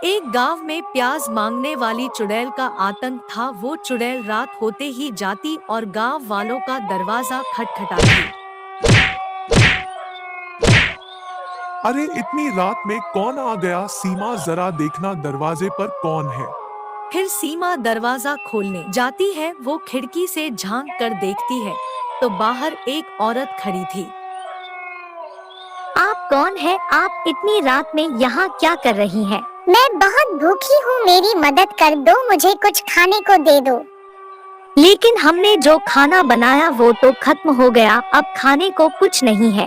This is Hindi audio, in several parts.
एक गांव में प्याज मांगने वाली चुड़ैल का आतंक था। वो चुड़ैल रात होते ही जाती और गांव वालों का दरवाजा खटखटाती। अरे इतनी रात में कौन आ गया? सीमा जरा देखना दरवाजे पर कौन है। फिर सीमा दरवाजा खोलने जाती है। वो खिड़की से झांक कर देखती है तो बाहर एक औरत खड़ी थी। आप कौन है? आप इतनी रात में यहाँ क्या कर रही हैं? मैं बहुत भूखी हूँ, मेरी मदद कर दो, मुझे कुछ खाने को दे दो। लेकिन हमने जो खाना बनाया वो तो खत्म हो गया, अब खाने को कुछ नहीं है।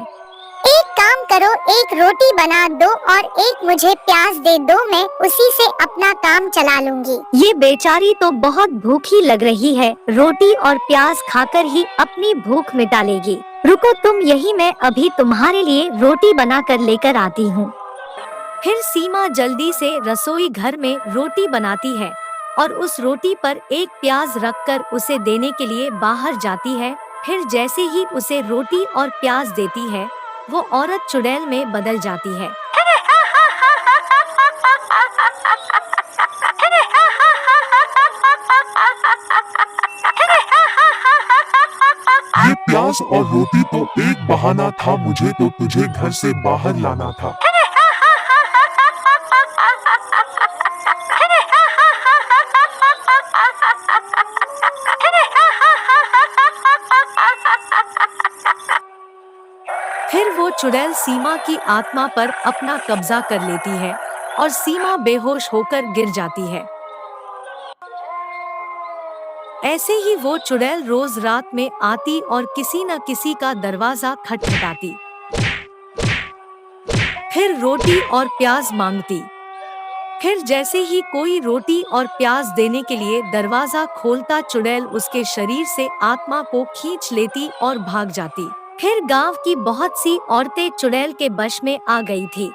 एक काम करो, एक रोटी बना दो और एक मुझे प्याज दे दो, मैं उसी से अपना काम चला लूंगी। ये बेचारी तो बहुत भूखी लग रही है, रोटी और प्याज खाकर ही अपनी भूख मिटा लेगी। रुको तुम यही, मैं अभी तुम्हारे लिए रोटी बना कर लेकर आती हूँ। फिर सीमा जल्दी से रसोई घर में रोटी बनाती है और उस रोटी पर एक प्याज रखकर उसे देने के लिए बाहर जाती है। फिर जैसे ही उसे रोटी और प्याज देती है वो औरत चुड़ैल में बदल जाती है। ये प्याज और रोटी तो एक बहाना था, मुझे तो तुझे घर से बाहर लाना था। फिर वो चुड़ैल सीमा की आत्मा पर अपना कब्जा कर लेती है और सीमा बेहोश होकर गिर जाती है। ऐसे ही वो चुड़ैल रोज रात में आती और किसी न किसी का दरवाजा खटखटाती। फिर रोटी और प्याज मांगती। फिर जैसे ही कोई रोटी और प्याज देने के लिए दरवाजा खोलता चुड़ैल उसके शरीर से आत्मा को खींच लेती और भाग जाती। फिर गांव की बहुत सी औरतें चुड़ैल के वश में आ गई थी।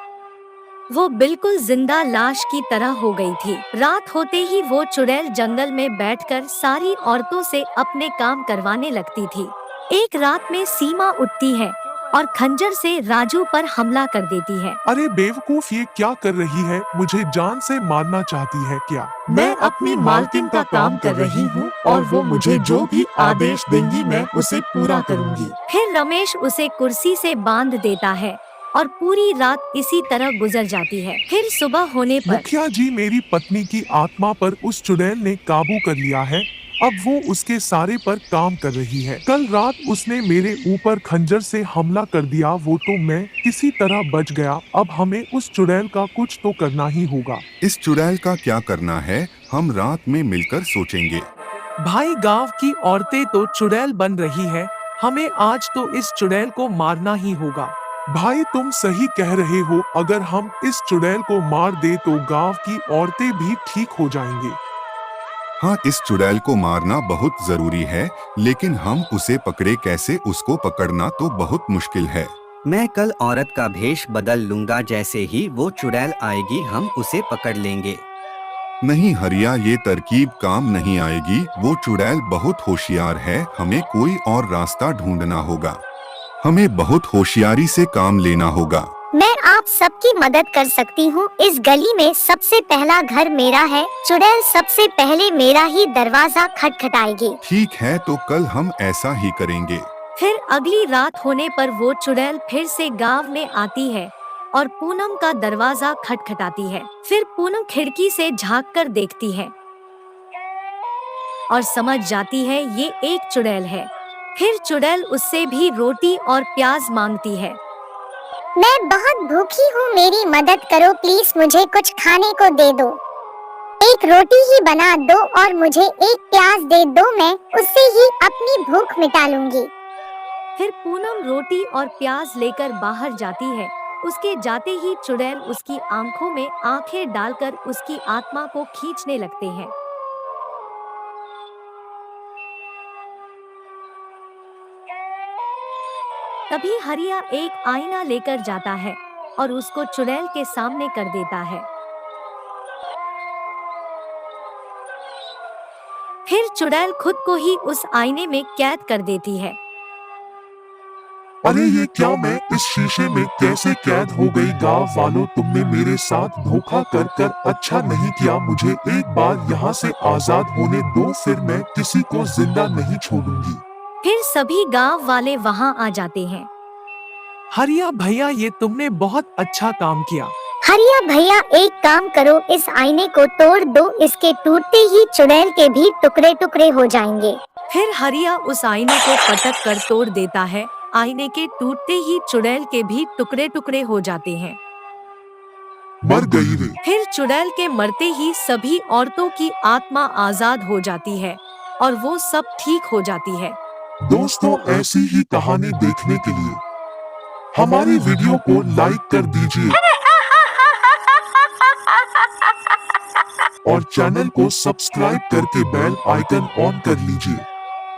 वो बिल्कुल जिंदा लाश की तरह हो गई थी। रात होते ही वो चुड़ैल जंगल में बैठकर सारी औरतों से अपने काम करवाने लगती थी। एक रात में सीमा उठती है और खंजर से राजू पर हमला कर देती है। अरे बेवकूफ, ये क्या कर रही है? मुझे जान से मारना चाहती है क्या? मैं अपनी मालकिन का काम कर रही हूँ और वो मुझे जो भी आदेश देंगी मैं उसे पूरा करूँगी। फिर रमेश उसे कुर्सी से बांध देता है और पूरी रात इसी तरह गुजर जाती है। फिर सुबह होने पर मुखिया जी, मेरी पत्नी की आत्मा पर उस चुड़ैल ने काबू कर लिया है। अब वो उसके सारे पर काम कर रही है। कल रात उसने मेरे ऊपर खंजर से हमला कर दिया, वो तो मैं किसी तरह बच गया। अब हमें उस चुड़ैल का कुछ तो करना ही होगा। इस चुड़ैल का क्या करना है, हम रात में मिलकर सोचेंगे। भाई, गांव की औरतें तो चुड़ैल बन रही है, हमें आज तो इस चुड़ैल को मारना ही होगा। भाई तुम सही कह रहे हो, अगर हम इस चुड़ैल को मार दे तो गांव की औरतें भी ठीक हो जाएंगे। हाँ, इस चुड़ैल को मारना बहुत जरूरी है, लेकिन हम उसे पकड़े कैसे? उसको पकड़ना तो बहुत मुश्किल है। मैं कल औरत का भेष बदल लूंगा, जैसे ही वो चुड़ैल आएगी हम उसे पकड़ लेंगे। नहीं हरिया, ये तरकीब काम नहीं आएगी। वो चुड़ैल बहुत होशियार है, हमें कोई और रास्ता ढूंढना होगा। हमें बहुत होशियारी से काम लेना होगा। मैं आप सबकी मदद कर सकती हूँ। इस गली में सबसे पहला घर मेरा है, चुड़ैल सबसे पहले मेरा ही दरवाजा खटखटाएगी। ठीक है, तो कल हम ऐसा ही करेंगे। फिर अगली रात होने पर वो चुड़ैल फिर से गांव में आती है और पूनम का दरवाजा खटखटाती है। फिर पूनम खिड़की से झांक कर देखती है और समझ जाती है ये एक चुड़ैल है। फिर चुड़ैल उससे भी रोटी और प्याज मांगती है। मैं बहुत भूखी हूँ, मेरी मदद करो प्लीज, मुझे कुछ खाने को दे दो। एक रोटी ही बना दो और मुझे एक प्याज दे दो, मैं उससे ही अपनी भूख मिटा लूंगी। फिर पूनम रोटी और प्याज लेकर बाहर जाती है। उसके जाते ही चुड़ैल उसकी आंखों में आंखें डालकर उसकी आत्मा को खींचने लगते हैं। तभी हरिया एक आईना लेकर जाता है और उसको चुड़ैल के सामने कर देता है। फिर चुड़ैल खुद को ही उस आईने में कैद कर देती है। अरे ये क्या, मैं इस शीशे में कैसे कैद हो गई? गांव वालों, तुमने मेरे साथ धोखा कर कर अच्छा नहीं किया। मुझे एक बार यहाँ से आजाद होने दो, फिर मैं किसी को जिंदा नहीं छोड़ूंगी। फिर सभी गांव वाले वहां आ जाते हैं। हरिया भैया, ये तुमने बहुत अच्छा काम किया। हरिया भैया, एक काम करो, इस आईने को तोड़ दो, इसके टूटते ही चुड़ैल के भी टुकड़े टुकड़े हो जाएंगे। फिर हरिया उस आईने को पटक कर तोड़ देता है। आईने के टूटते ही चुड़ैल के भी टुकड़े टुकड़े हो जाते हैं। मर गई रे। फिर चुड़ैल के मरते ही सभी औरतों की आत्मा आजाद हो जाती है और वो सब ठीक हो जाती है। दोस्तों, ऐसी ही कहानी देखने के लिए हमारी वीडियो को लाइक कर दीजिए और चैनल को सब्सक्राइब करके बेल आइकन ऑन कर लीजिए।